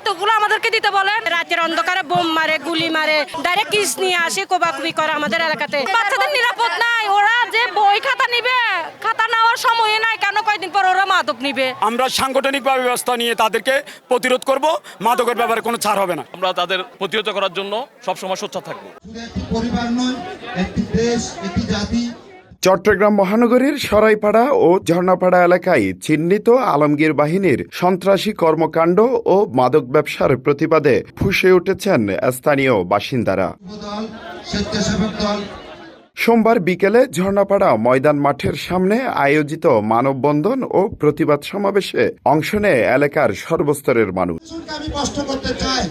দায়িত্বগুলো আমাদেরকে দিতে বলেন। রাতের অন্ধকারে বোম মারে, গুলি মারে, ডাইরেক্ট কিস নিয়ে আসে, কোবাকুবি করে আমাদের এলাকাতে। বাচ্চাদের নিরাপদ নাই, ওরা যে বই খাতা নিবে, খাতা নেওয়ার সময় নাই, কেন কয়দিন পর ওরা মাদক নিবে। আমরা সাংগঠনিকভাবে ব্যবস্থা নিয়ে তাদেরকে প্রতিরোধ করব, মাদকের ব্যাপারে কোনো ছাড় হবে না। আমরা তাদের প্রতিহত করার জন্য সবসময় সোচ্চার থাকবো। একটি পরিবার নয়, একটি দেশ, একটি জাতি। চট্টগ্রাম মহানগরীর সরাইপাড়া ও ঝর্ণাপাড়া এলাকায় চিহ্নিত আলমগীর বাহিনীর সন্ত্রাসী কর্মকাণ্ড ও মাদক ব্যবসার প্রতিবাদে ফুঁসে উঠেছেন স্থানীয় বাসিন্দারা। দল, স্বেচ্ছাসেবক দল। সোমবার বিকেলে ঝর্ণাপাড়া ময়দান মাঠের সামনে আয়োজিত মানববন্ধন ও প্রতিবাদ সমাবেশে অংশ নেয় এলাকার সর্বস্তরের মানুষ। আমি কষ্ট করতে চাই।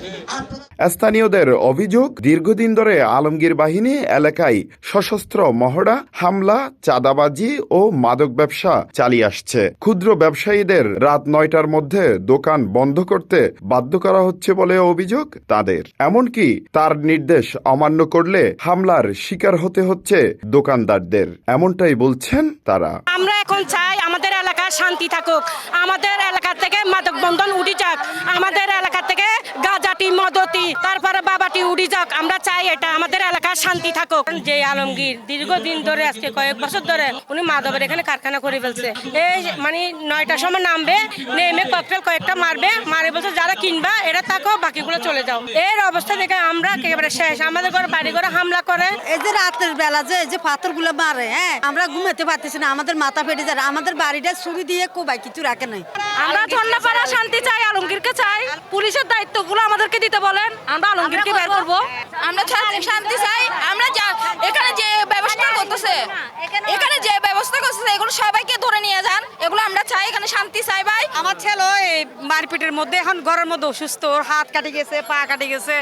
স্থানীয়দের অভিযোগ, দীর্ঘদিন ধরে আলমগীর বাহিনী এলাকায় সশস্ত্র মহড়া, হামলা, চাঁদাবাজি ও মাদক ব্যবসা চালিয়ে আসছে। ক্ষুদ্র ব্যবসায়ীদের রাত 9টার মধ্যে দোকান বন্ধ করতে বাধ্য করা হচ্ছে বলে অভিযোগ তাদের। এমনকি তার নির্দেশ অমান্য করলে হামলার শিকার হতে হচ্ছে দোকানদারদের, এমনটাই বলছেন তারা। আমরা এখন চাই আমাদের এলাকা শান্তি থাকুক, আমাদের এলাকা থেকে মাদক বন্ধন উঠে যাক, আমাদের এলাকা থেকে গাজাটি, মদতি, তারপরে বাবাটি উঠে যাক। আমরা চাই এটা, আমাদের এলাকা শান্তি থাকুক। যে আলমগীর দীর্ঘদিন ধরে, আজকে কয়েক বছর ধরে উনি মাদকের এখানে কারখানা করে ফেলছে। এই মানে 9টার সময় নামবে, নেমে ককটেল কয়েকটা মারবে, মারে বলছে যারা কিনবা এটা থাকো, বাকিগুলো চলে যাও। এর অবস্থা দেখে আমরা একেবারে শেষ। আমাদের ঘরে বাড়ি ঘরে হামলা করে। এই যে রাতের বেলা যে পাথর গুলো মারে, হ্যাঁ, আমরা ঘুমাতে পারতেছি না, আমাদের মাথা ফেটে যায়। আমাদের বাড়িটা ছুরি দিয়ে কোবাই, কিছু রাখে নাই। আমরা ঝর্ণাপাড়া শান্তি চাই, আলমগীরকে চাই। পুলিশের দায়িত্বগুলো আমাদেরকে দিতে বলেন, আমরা আলমগীরকে বের করব। আমরা শান্তি চাই। আমরা এখানে যে ব্যবস্থা করতেছে, এগুলো সবাইকে ধরে নিয়ে যান, এগুলো আমরা চাই। এখানে শান্তি চাই ভাই। আমার ছেলে মারপিটের মধ্যে এখন ঘরের মধ্যে অসুস্থ, ওর হাত কাটে গেছে, পা কাটে গেছে।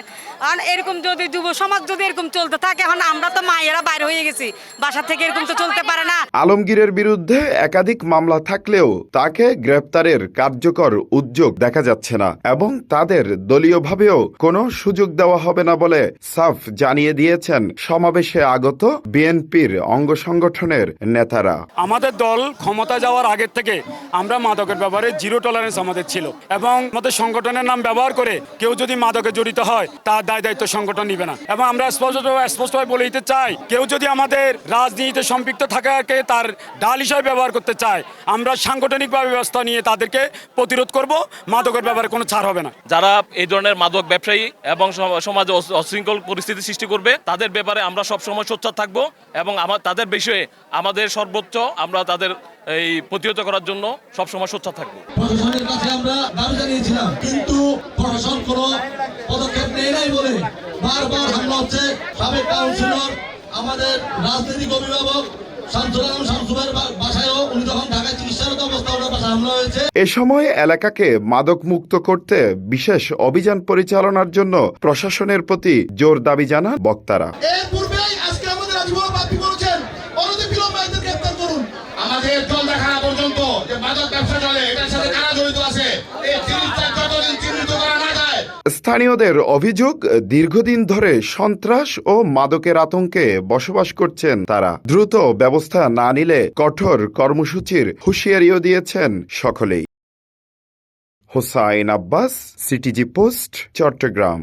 আর এরকম যদি যুব সমাজ যদি এরকম চলতে থাকে, এখন আমরা তো মায়েরা বাইরে হয়ে গেছি, বাসা থেকে এরকম তো চলতে পারে না। আলমগীরের বিরুদ্ধে একাধিক মামলা থাকলেও তাকে গ্রেপ্তারের কার্যকর উদ্যোগ দেখা যাচ্ছে না এবং তাদের দলীয়ভাবেও কোনো সুযোগ দেওয়া হবে না বলে সাফ জানিয়ে দিয়েছেন সমাবেশে আগত বিএনপির অঙ্গ সংগঠনের নেতারা। আমাদের দল ক্ষমতা যাওয়ার আগের থেকে আমরা মাদকের ব্যাপারে জিরো টলারেন্স আমাদের ছিল এবং আমাদের সংগঠনের নাম ব্যবহার করে কেউ যদি মাদকে জড়িত হয় তার দায়িত্ব সংগঠন নিবে না। এবং আমরা স্পষ্টভাবে বলে দিতে চাই, কেউ যদি আমাদের রাজনীতিতে সম্পৃক্ত থাকাকে তার ঢাল হিসাবে ব্যবহার করতে চায়, আমরা সাংগঠনিকভাবে ব্যবস্থা নিয়ে তাদেরকে প্রতিরোধ করব, মাদকের ব্যাপারে কোনো ছাড় হবে না। যারা এই ধরনের মাদক ব্যবসায়ী এবং সমাজে অশৃঙ্খল পরিস্থিতি সৃষ্টি করবে, তাদের ব্যাপারে আমরা সবসময় সোচ্চার থাকবো এবং তাদের বিষয়ে আমাদের সর্বোচ্চ আমরা তাদের এই প্রতিহত করার জন্য সবসময় সোচ্চার থাকবো। প্রশাসনের কাছে আমরা দাবি জানিয়েছিলাম, কিন্তু প্রশাসন কোনো পদক্ষেপ নেয় নাই বলে বারবার হামলা হচ্ছে। সাবেক কাউন্সিলর, আমাদের রাজনৈতিক অভিভাবক এ সময় এলাকাকে মাদক মুক্ত করতে বিশেষ অভিযান পরিচালনার জন্য প্রশাসনের প্রতি জোর দাবি জানান বক্তারা। আমাদের দল দেখা পর্যন্ত যে মাদক ব্যবসা চলে, এটার সাথে কারা জড়িত আছে, এই জিনিসটা যতদিন চিহ্নিত করা না যায়। স্থানীয়দের অভিযোগ, দীর্ঘদিন ধরে সন্ত্রাস ও মাদকের আতঙ্কে বসবাস করছেন তারা। দ্রুত ব্যবস্থা না নিলে কঠোর কর্মসূচির হুঁশিয়ারিও দিয়েছেন সকলেই। Hossain Abbas, CTG post, Chittagong.